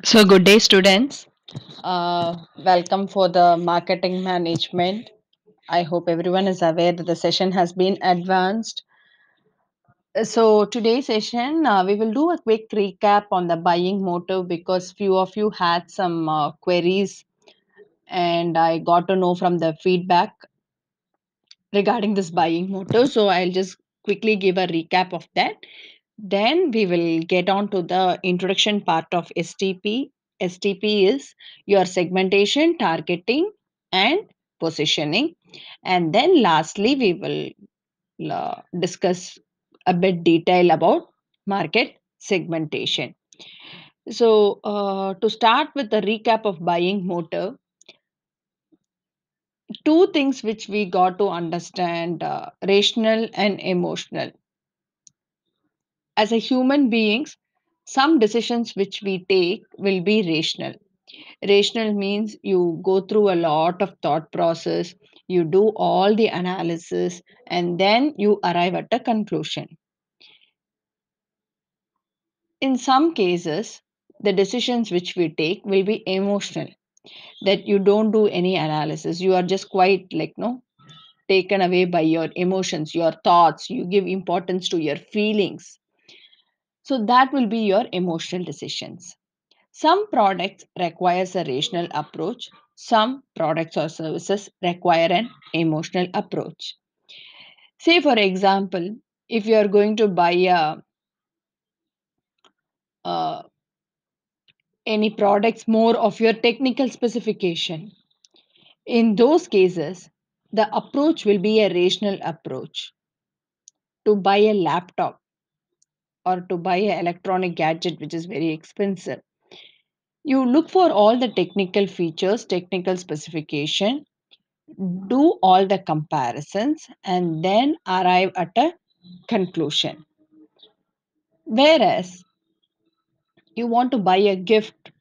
So, good day, students. Welcome for the marketing management. I hope everyone is aware that the session has been advanced. So, today's session, we will do a quick recap on the buying motive because few of you had some queries, and I got to know from the feedback regarding this buying motive. So, I'll just quickly give a recap of that. Then we will get on to the introduction part of STP. STP is your segmentation, targeting, and positioning. And then lastly, we will discuss a bit detail about market segmentation. So, to start with the recap of buying motive, two things which we got to understand rational and emotional. As a human beings, some decisions which we take will be rational. Rational means you go through a lot of thought process, you do all the analysis, and then you arrive at a conclusion. In some cases, the decisions which we take will be emotional, that you don't do any analysis. You are just quite like, no, taken away by your emotions, your thoughts, you give importance to your feelings. So that will be your emotional decisions. Some products requires a rational approach. Some products or services require an emotional approach. Say for example, if you are going to buy uh, any products more of your technical specification, in those cases, the approach will be a rational approach. To buy a laptop or to buy an electronic gadget which is very expensive, you look for all the technical features, technical specification, do all the comparisons, and then arrive at a conclusion. Whereas you want to buy a gift,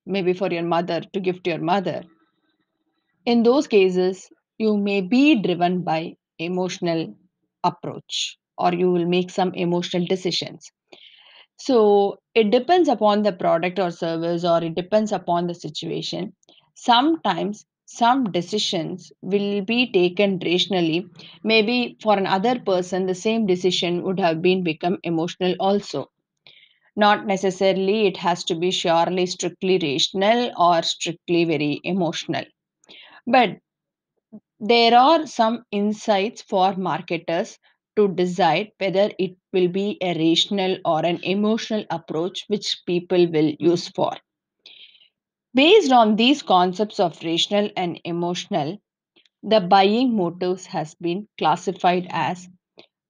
maybe for your mother, to gift your mother, in those cases, you may be driven by emotional approach or you will make some emotional decisions. So it depends upon the product or service, or it depends upon the situation. Sometimes some decisions will be taken rationally. Maybe for another person, the same decision would have been become emotional also. Not necessarily it has to be surely strictly rational or strictly very emotional. But there are some insights for marketers to decide whether it will be a rational or an emotional approach which people will use for. Based on these concepts of rational and emotional, the buying motives has been classified as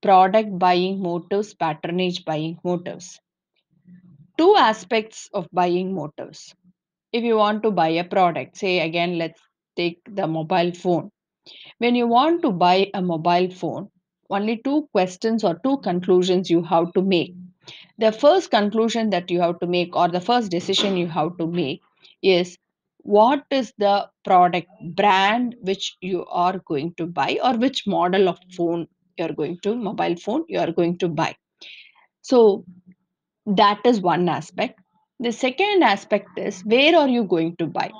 product buying motives, patronage buying motives. Two aspects of buying motives. If you want to buy a product, say again, let's take the mobile phone. When you want to buy a mobile phone, only two questions or two conclusions you have to make. The first conclusion that you have to make, or the first decision you have to make, is what is the product brand which you are going to buy, or which model of phone you are going to, mobile phone you are going to buy. So that is one aspect. The second aspect is where are you going to buy.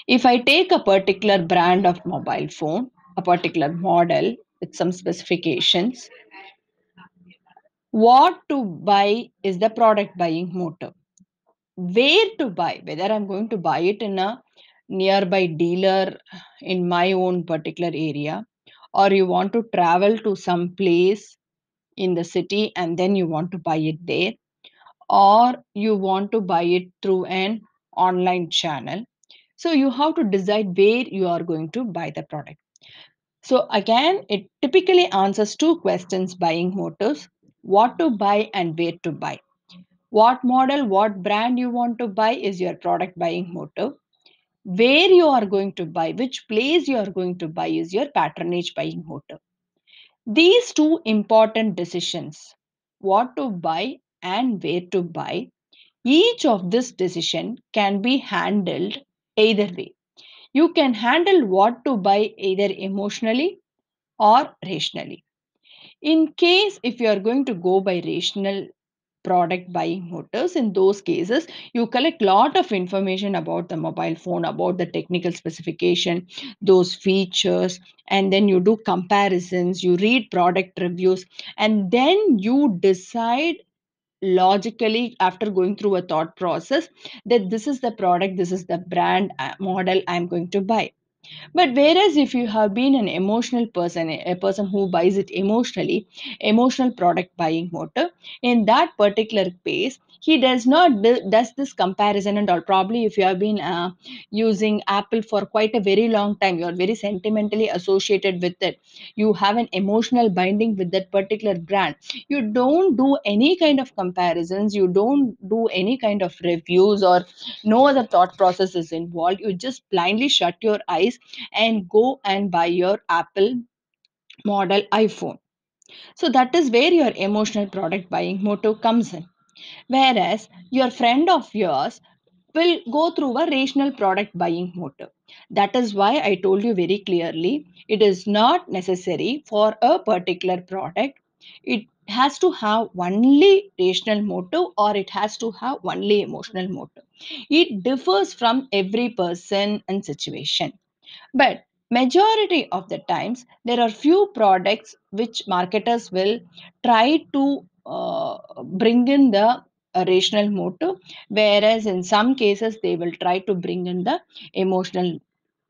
If I take a particular brand of mobile phone, a particular model with some specifications, what to buy is the product buying motive. Where to buy, whether I'm going to buy it in a nearby dealer in my own particular area, or you want to travel to some place in the city and then you want to buy it there, or you want to buy it through an online channel. So you have to decide where you are going to buy the product. So again, it typically answers two questions buying motives: what to buy and where to buy. What model, what brand you want to buy is your product buying motive. Where you are going to buy, which place you are going to buy is your patronage buying motive. These two important decisions, what to buy and where to buy, each of this decision can be handled either way. You can handle what to buy either emotionally or rationally. In case if you are going to go by rational product buying motives. In those cases, you collect lot of information about the mobile phone, about the technical specification, those features, and then you do comparisons, you read product reviews, and then you decide logically after going through a thought process that this is the product, this is the brand model I'm going to buy. But whereas if you have been an emotional person, a person who buys it emotionally, emotional product buying motive, in that particular case, he does not does this comparison and all. Probably if you have been using Apple for quite a very long time, you are very sentimentally associated with it. You have an emotional binding with that particular brand. You don't do any kind of comparisons. You don't do any kind of reviews or no other thought process is involved. You just blindly shut your eyes and go and buy your Apple model iPhone. So that is where your emotional product buying motive comes in. Whereas your friend of yours will go through a rational product buying motive. That is why I told you very clearly it is not necessary for a particular product. It has to have only rational motive or it has to have only emotional motive. It differs from every person and situation. But majority of the times, there are few products which marketers will try to bring in the rational motive, whereas in some cases they will try to bring in the emotional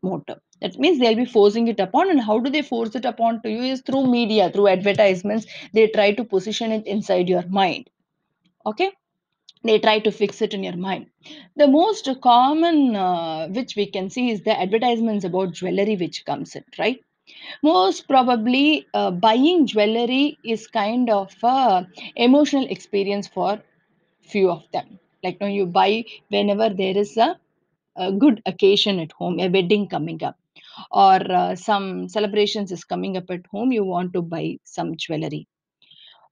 motive. That means they'll be forcing it upon, and how do they force it upon to you is through media, through advertisements. They try to position it inside your mind. Okay, they try to fix it in your mind. The most common which we can see is the advertisements about jewelry which comes in, right? Most probably buying jewelry is kind of a emotional experience for few of them. Like now you buy whenever there is a good occasion at home, a wedding coming up, or some celebrations is coming up at home, you want to buy some jewelry,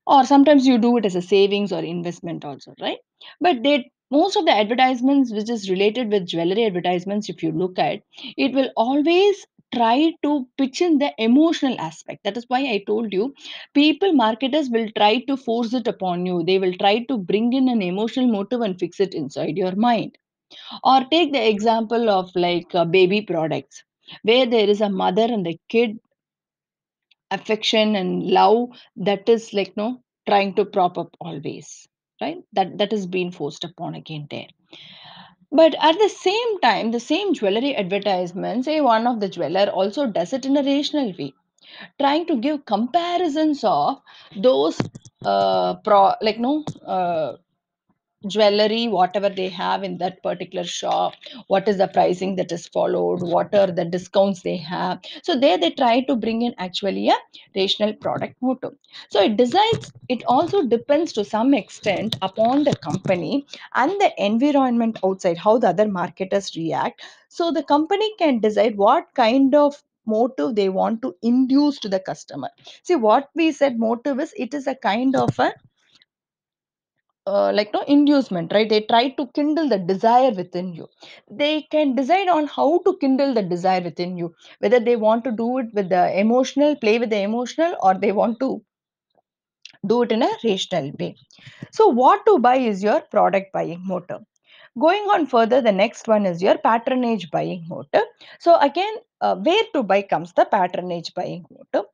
or sometimes you do it as a savings or investment also, right? But they, most of the advertisements which is related with jewelry advertisements, if you look at, it will always try to pitch in the emotional aspect. That is why I told you, people, marketers will try to force it upon you. They will try to bring in an emotional motive and fix it inside your mind. Or take the example of like baby products, where there is a mother and a kid affection and love that is like no trying to prop up always, right? That is being forced upon again there. But at the same time, the same jewelry advertisement, say one of the jeweler also does it in a rational way, trying to give comparisons of those like no jewelry, whatever they have in that particular shop, what is the pricing that is followed, what are the discounts they have. So there they try to bring in actually a rational product motto. So it decides, it also depends to some extent upon the company and the environment outside, how the other marketers react. So the company can decide what kind of motive they want to induce to the customer. See, what we said motive is, it is a kind of a like no inducement, right? They try to kindle the desire within you. They can decide on how to kindle the desire within you, whether they want to do it with the emotional, play with the emotional, or they want to do it in a rational way. So what to buy is your product buying motive. Going on further, the next one is your patronage buying motive. So again, where to buy comes the patronage buying motive.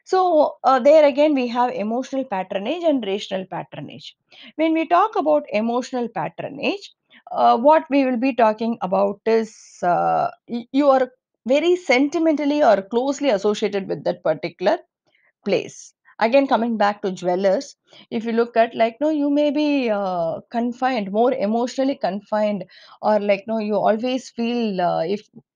So, there again, we have emotional patronage and rational patronage. When we talk about emotional patronage, what we will be talking about is you are very sentimentally or closely associated with that particular place. Again, coming back to jewelers, if you look at like no, you may be confined, more emotionally confined, or like no, you always feel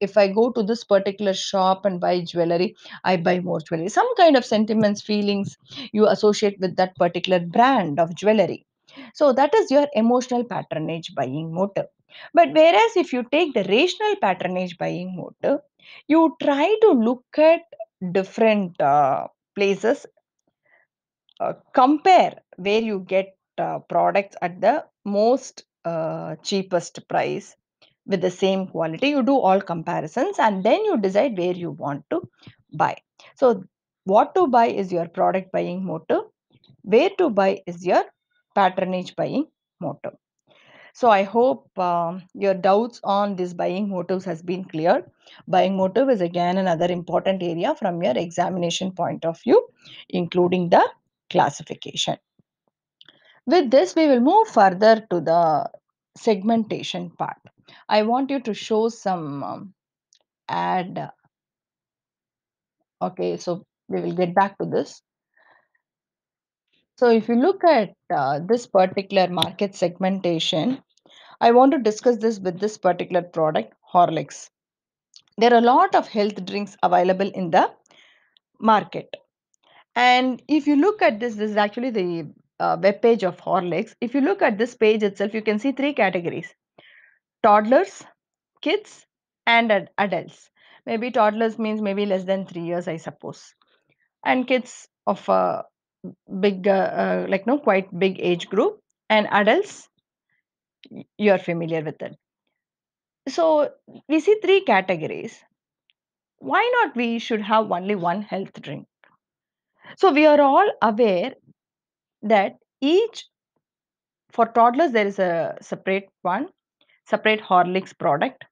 if I go to this particular shop and buy jewelry, I buy more jewelry. Some kind of sentiments, feelings you associate with that particular brand of jewelry. So that is your emotional patronage buying motive. But whereas if you take the rational patronage buying motive, you try to look at different places, compare where you get products at the most cheapest price with the same quality. You do all comparisons and then you decide where you want to buy. So what to buy is your product buying motive, where to buy is your patronage buying motive. So I hope your doubts on this buying motives has been cleared. Buying motive is again another important area from your examination point of view, including the classification. With this, we will move further to the segmentation part. I want you to show some ad. Okay, so we will get back to this. So if you look at this particular market segmentation, I want to discuss this with this particular product, Horlicks. There are a lot of health drinks available in the market. And if you look at this is actually the web page of Horlicks. If you look at this page itself, you can see three categories: toddlers, kids, and adults. Maybe toddlers means maybe less than 3 years, I suppose, and kids of a big, like no, quite big age group, and adults, you're familiar with it. So we see three categories. Why not we should have only one health drink? So we are all aware that each for toddlers there is a separate one, separate Horlicks product,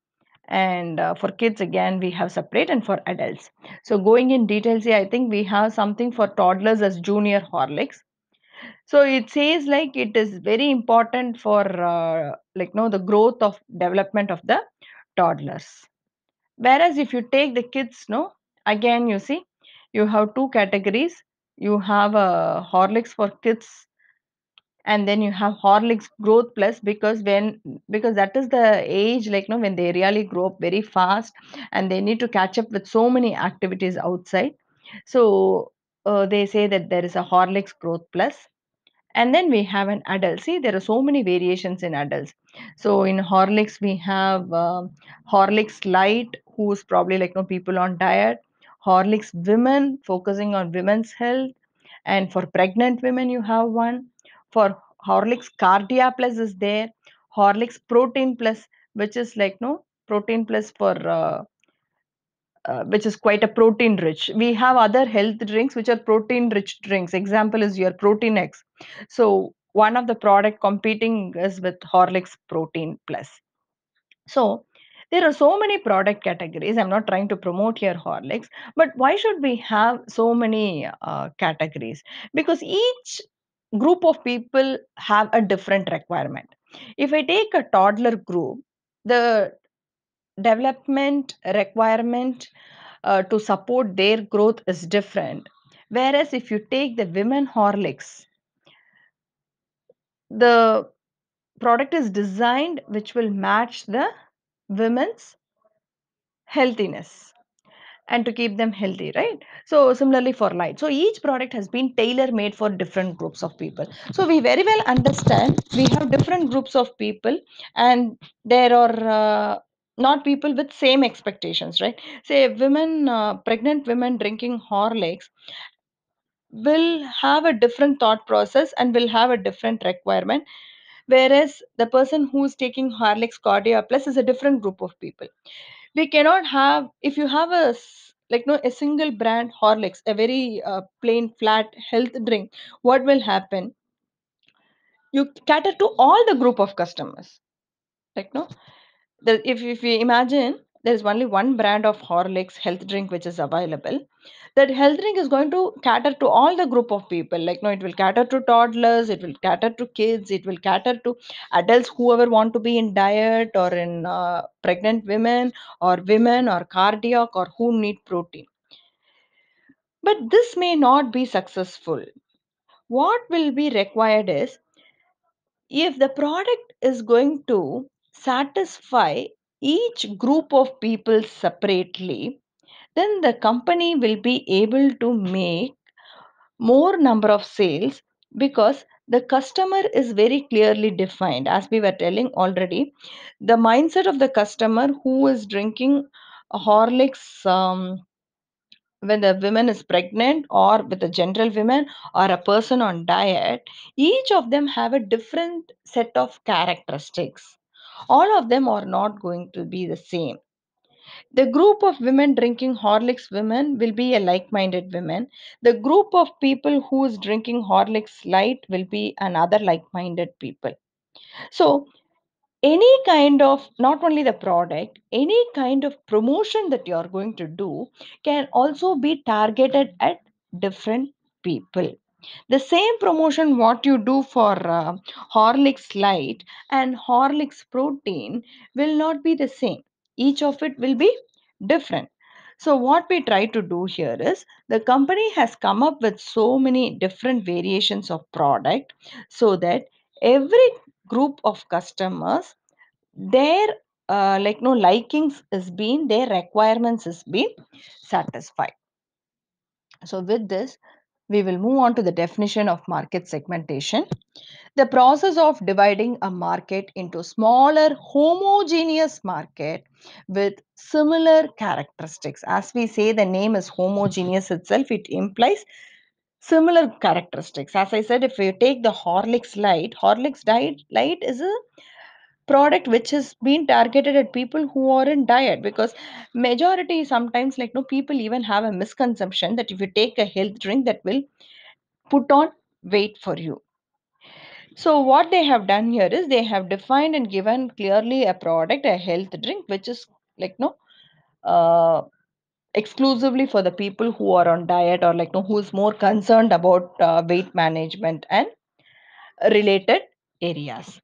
and for kids again we have separate, and for adults. So going in details here, I think we have something for toddlers as junior Horlicks. So it says like it is very important for like no the growth of development of the toddlers. Whereas if you take the kids, no, again you see you have two categories. You have a Horlicks for kids, and then you have Horlicks Growth Plus, because that is the age like no when they really grow up very fast and they need to catch up with so many activities outside. So they say that there is a Horlicks Growth Plus, and then we have an adult. See, there are so many variations in adults. So in Horlicks we have Horlicks Light, who's probably like no people on diet. Horlicks Women, focusing on women's health, and for pregnant women you have one. For Horlicks Cardia Plus is there. Horlicks Protein Plus, which is like no protein plus for which is quite a protein rich. We have other health drinks which are protein rich drinks. Example is your Protein X. So one of the product competing is with Horlicks Protein Plus. So there are so many product categories. I'm not trying to promote here Horlicks, but why should we have so many categories? Because each group of people have a different requirement. If I take a toddler group, the development requirement to support their growth is different. Whereas if you take the women Horlicks, the product is designed which will match the women's healthiness and to keep them healthy, right? So similarly for light, so each product has been tailor made for different groups of people. So we very well understand we have different groups of people, and there are not people with same expectations, right? Say women, pregnant women drinking Horlicks will have a different thought process and will have a different requirement, whereas the person who's taking Horlicks Cardia Plus is a different group of people. We cannot have, if you have like no a single brand Horlicks, a very plain flat health drink, what will happen? You cater to all the group of customers, like no if we imagine there is only one brand of Horlicks health drink which is available, that health drink is going to cater to all the group of people. Like no, it will cater to toddlers, it will cater to kids, it will cater to adults, whoever want to be in diet or in pregnant women or cardiac or who need protein. But this may not be successful. What will be required is, if the product is going to satisfy each group of people separately, then the company will be able to make more number of sales, because the customer is very clearly defined. As we were telling already, the mindset of the customer who is drinking a Horlicks, when the woman is pregnant or with a general women or a person on diet, each of them have a different set of characteristics. All of them are not going to be the same. The group of women drinking Horlicks women will be a like-minded women. The group of people who is drinking Horlicks light will be another like-minded people. So any kind of, not only the product, any kind of promotion that you are going to do can also be targeted at different people. The same promotion what you do for Horlicks light and Horlicks protein will not be the same. Each of it will be different. So what we try to do here is the company has come up with so many different variations of product so that every group of customers, their likings is being, their requirements is being satisfied. So with this, we will move on to the definition of market segmentation. The process of dividing a market into smaller homogeneous market with similar characteristics. As we say, the name is homogeneous itself, it implies similar characteristics. As I said, if you take the Horlicks light, light is a product which has been targeted at people who are in diet, because majority sometimes, like no, people even have a misconception that if you take a health drink that will put on weight for you. So what they have done here is they have defined and given clearly a product, a health drink, which is like no uh, exclusively for the people who are on diet, or like no, who is more concerned about weight management and related areas.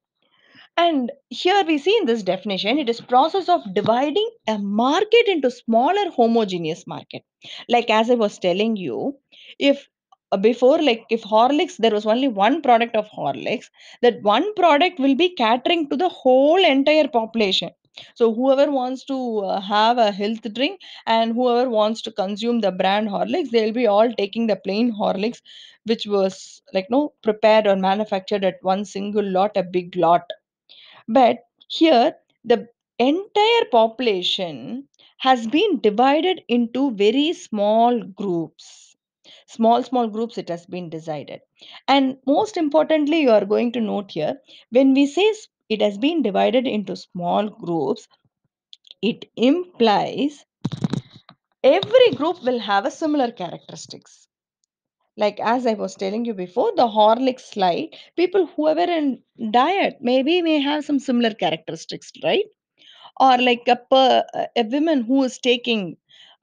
And here we see in this definition, it is process of dividing a market into smaller homogeneous market. Like as I was telling you, if before, like if Horlicks, there was only one product of Horlicks, that one product will be catering to the whole entire population. So whoever wants to have a health drink and whoever wants to consume the brand Horlicks, they'll be all taking the plain Horlicks, which was like no prepared or manufactured at one single lot, a big lot. But here, the entire population has been divided into very small groups. Small groups, it has been decided. And most importantly, you are going to note here, when we say it has been divided into small groups, it implies every group will have a similar characteristics. Like as I was telling you before, the Horlicks slide, people who are in diet maybe may have some similar characteristics, right? Or like a woman who is taking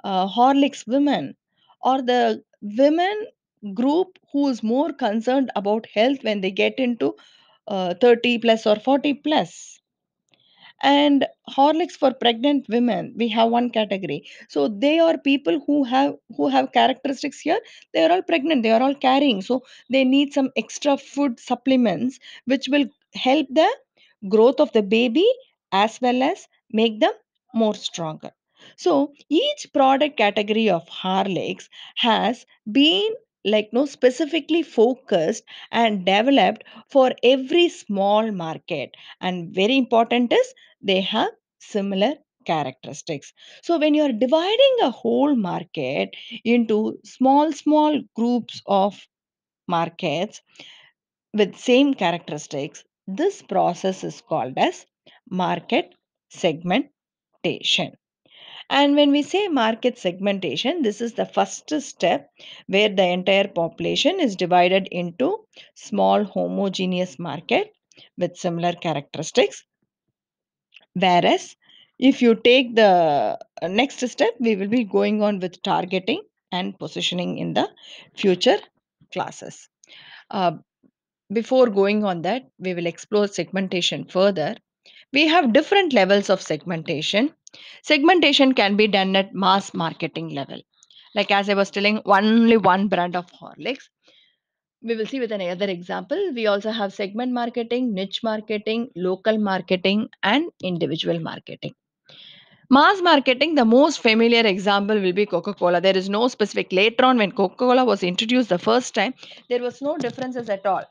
Horlicks women, or the women group who is more concerned about health when they get into 30 plus or 40 plus. And Horlicks for pregnant women, we have one category. So they are people who have characteristics here. They are all pregnant, they are all carrying, so they need some extra food supplements which will help the growth of the baby as well as make them more stronger. So each product category of Horlicks has been like no specifically focused and developed for every small market, and very important is they have similar characteristics. So when you are dividing a whole market into small groups of markets with same characteristics, this process is called as market segmentation. And when we say market segmentation, this is the first step where the entire population is divided into small homogeneous market with similar characteristics. Whereas if you take the next step, we will be going on with targeting and positioning in the future classes. Uh, Before going on that, we will explore segmentation further. We have different levels of segmentation. Segmentation can be done at mass marketing level. Like as I was telling, only one brand of Horlicks. We will see with another example. We also have segment marketing, niche marketing, local marketing, and individual marketing. Mass marketing, the most familiar example will be Coca Cola. There is no specific. Later on, when Coca Cola was introduced the first time, there was no differences at all.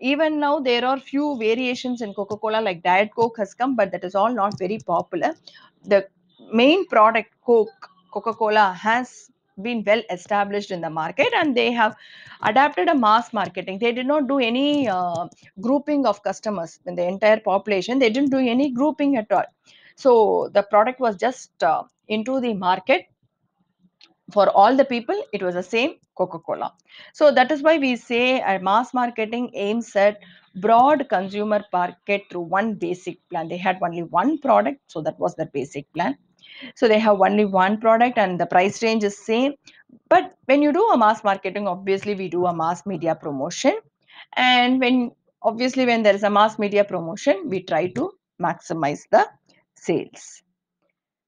Even now, there are few variations in Coca Cola, like Diet Coke has come, but that is all not very popular. The main product, Coca Cola, has been well established in the market, and they have adapted a mass marketing. They did not do any grouping of customers in the entire population, they didn't do any grouping at all. So the product was just into the market for all the people. It was the same Coca-Cola. So that is why we say mass marketing aims at broad consumer market through one basic plan. They had only one product, so that was the basic plan. So they have only one product and the price range is same. But when you do a mass marketing, obviously we do a mass media promotion. And when there is a mass media promotion, we try to maximize the sales.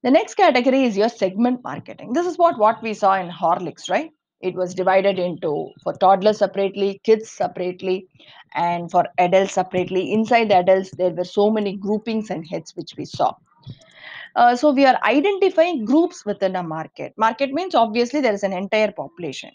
The next category is your segment marketing. This is what we saw in Horlicks, right? It was divided into for toddlers separately, kids separately, and for adults separately. Inside the adults, there were so many groupings and heads which we saw. So we are identifying groups within a market. Market means obviously there is an entire population,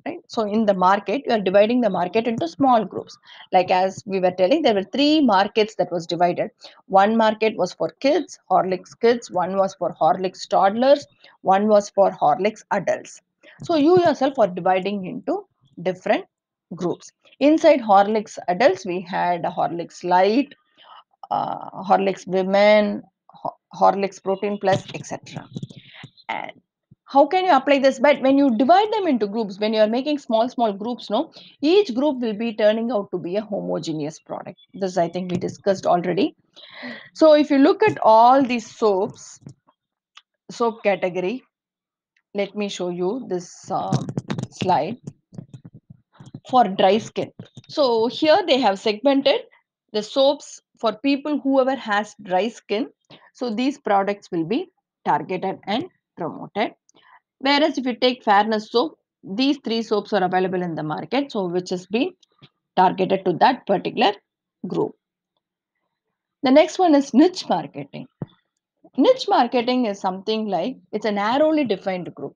right? So in the market, you are dividing the market into small groups. Like as we were telling, there were three markets that was divided. One market was for kids, Horlicks kids. One was for Horlicks toddlers. One was for Horlicks adults. So you yourself are dividing into different groups. Inside Horlicks adults, we had Horlicks Light, Horlicks Women, Horlicks Protein Plus, etc. And how can you apply this? But when you divide them into groups, when you are making small groups, no, each group will be turning out to be a homogeneous product. This I think we discussed already. So if you look at all these soap category, let me show you this slide for dry skin. So here they have segmented the soaps for people whoever has dry skin. So these products will be targeted and promoted. Whereas if you take fairness soap, these three soaps are available in the market, so which has been targeted to that particular group. The next one is niche marketing. Niche marketing is something like it's a narrowly defined group.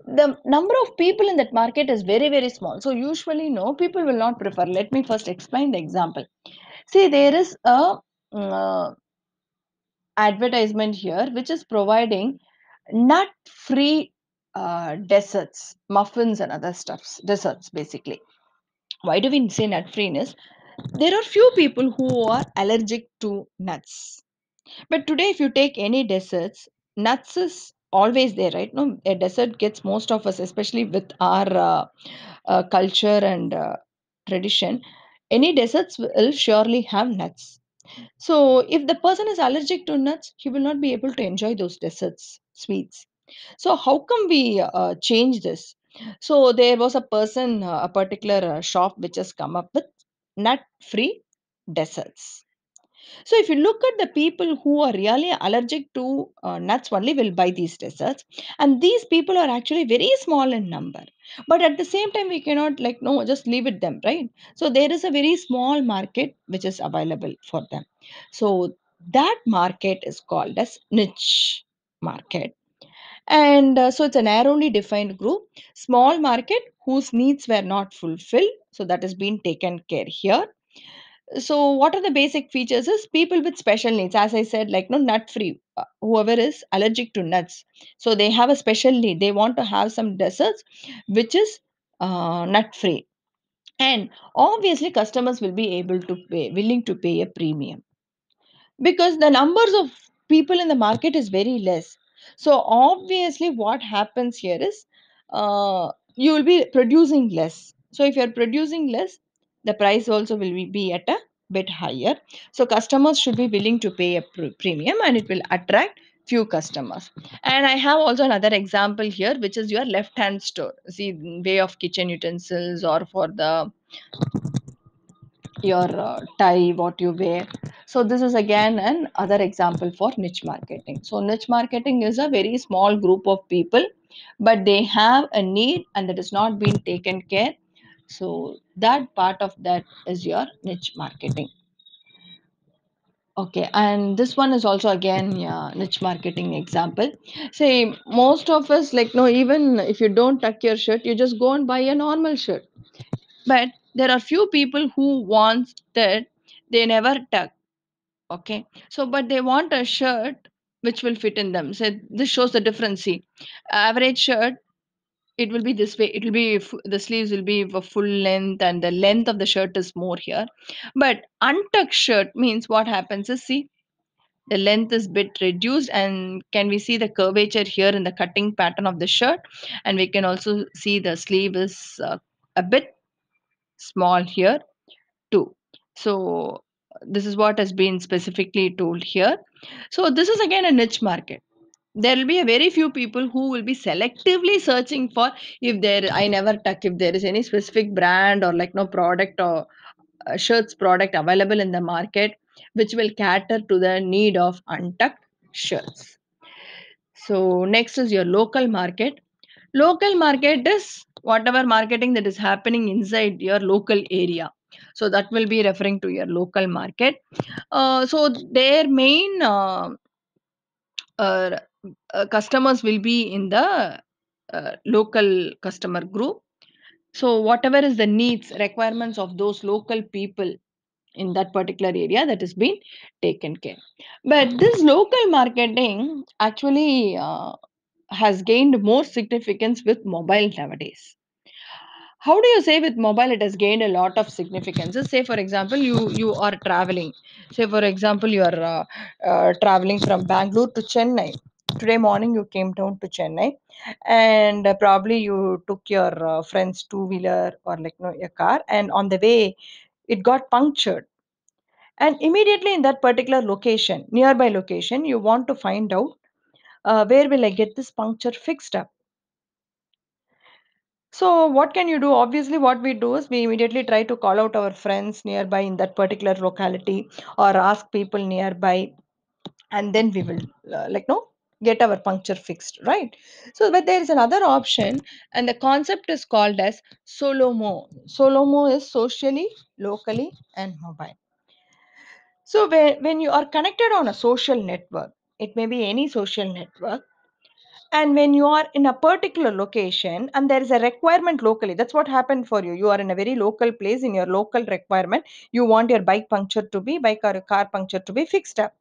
The number of people in that market is very small. So usually, no, people will not prefer. Let me first explain the example. See, there is a uh, advertisement here which is providing nut free desserts, muffins and other stuffs, desserts basically. Why do we say nut freeness? There are few people who are allergic to nuts. But today, if you take any desserts, nuts is always there, right? No, a dessert gets most of us, especially with our culture and tradition. Any desserts will surely have nuts. So, if the person is allergic to nuts, he will not be able to enjoy those desserts, sweets. So, how come we change this? So, there was a person, a particular shop which has come up with nut free desserts. So, if you look at the people who are really allergic to nuts, only will buy these desserts, and these people are actually very small in number. But at the same time, we cannot like no, just leave it them, right? So there is a very small market which is available for them. So that market is called as niche market. And so it's a narrowly defined group, small market whose needs were not fulfilled. So that has been taken care here. So what are the basic features is people with special needs, as I said, like no nut free, whoever is allergic to nuts, so they have a special need, they want to have some desserts which is nut free, and obviously customers will be able to pay, willing to pay a premium because the numbers of people in the market is very less. So obviously what happens here is you will be producing less. So if you're producing less, the price also will be at a bit higher. So customers should be willing to pay a premium and it will attract few customers. And I have also another example here, which is your left hand store. See, way of kitchen utensils or for the your tie what you wear. So this is again an other example for niche marketing. So niche marketing is a very small group of people, but they have a need and that is not being taken care. So that part of that is your niche marketing. Okay, and this one is also again, yeah, niche marketing example. Say most of us like no, even if you don't tuck your shirt, you just go and buy a normal shirt. But there are few people who want that they never tuck. Okay, so but they want a shirt which will fit in them. So this shows the difference. See, average shirt it will be this way. It will be the sleeves will be of full length and the length of the shirt is more here. But untucked shirt means what happens is see the length is bit reduced, and can we see the curvature here in the cutting pattern of the shirt, and we can also see the sleeve is a bit small here too. So this is what has been specifically told here. So this is again a niche market. There will be a very few people who will be selectively searching for, if there, I never tuck, if there is any specific brand or like no product or shirts product available in the market which will cater to the need of untucked shirts. So next is your local market. Local market is whatever marketing that is happening inside your local area. So that will be referring to your local market. So their main uh, customers will be in the local customer group. So whatever is the needs, requirements of those local people in that particular area, that is being taken care. But this local marketing actually has gained more significance with mobile nowadays. How do you say with mobile it has gained a lot of significance? Just say for example, you are traveling. Say for example, you are traveling from Bangalore to Chennai. Today morning you came down to Chennai, and probably you took your friend's two wheeler or like no your car, and on the way it got punctured, and immediately in that particular location, nearby location, you want to find out where will I get this puncture fixed up. So what can you do? Obviously, what we do is we immediately try to call out our friends nearby in that particular locality, or ask people nearby, and then we will like no get our puncture fixed, right? So, but there is another option, and the concept is called as Solomo. Solomo is socially, locally, and mobile. So when you are connected on a social network, it may be any social network, and when you are in a particular location and there is a requirement locally, that's what happened for you. You are in a very local place, in your local requirement. You want your bike or car puncture to be fixed up.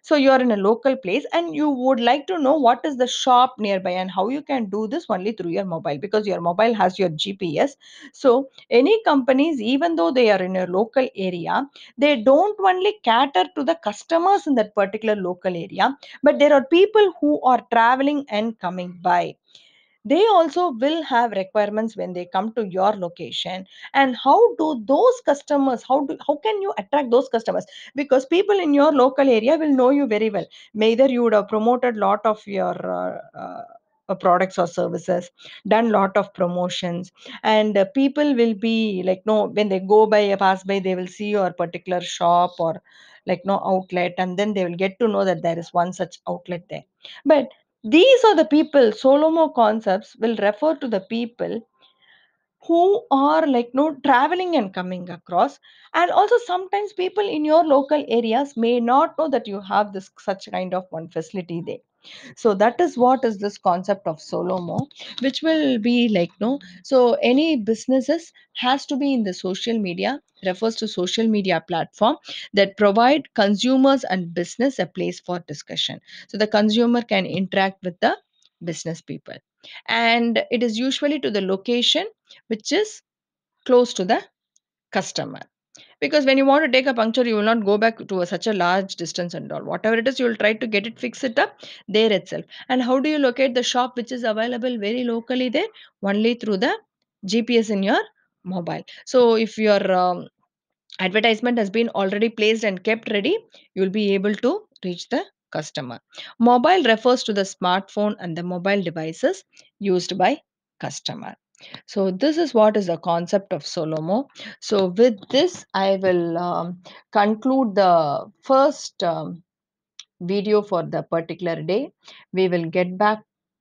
So you are in a local place and you would like to know what is the shop nearby, and how you can do this only through your mobile, because your mobile has your GPS. So any companies, even though they are in a local area, they don't only cater to the customers in that particular local area, but there are people who are traveling and coming by. They also will have requirements when they come to your location. And how do those customers, how can you attract those customers? Because people in your local area will know you very well. Either you would have promoted lot of your products or services, done lot of promotions, and people will be like no, when they go by, pass by, they will see your particular shop or like no outlet, and then they will get to know that there is one such outlet there. But these are the people, Solomo concepts will refer to the people who are like no traveling and coming across. And also sometimes people in your local areas may not know that you have this such kind of one facility there. So that is what is this concept of Solomo, which will be like no, so any businesses has to be in the social media, refers to social media platform that provide consumers and business a place for discussion. So the consumer can interact with the business people, and it is usually to the location which is close to the customer. Because when you want to take a puncture, you will not go back to such a large distance and all. Whatever it is, you will try to get it, fix it up there itself. And how do you locate the shop which is available very locally there? Only through the GPS in your mobile. So if your advertisement has been already placed and kept ready, you will be able to reach the customer. Mobile refers to the smartphone and the mobile devices used by customer. So this is what is the concept of Solomo. So with this, I will conclude the first video for the particular day. We will get back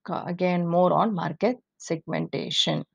again more on market segmentation.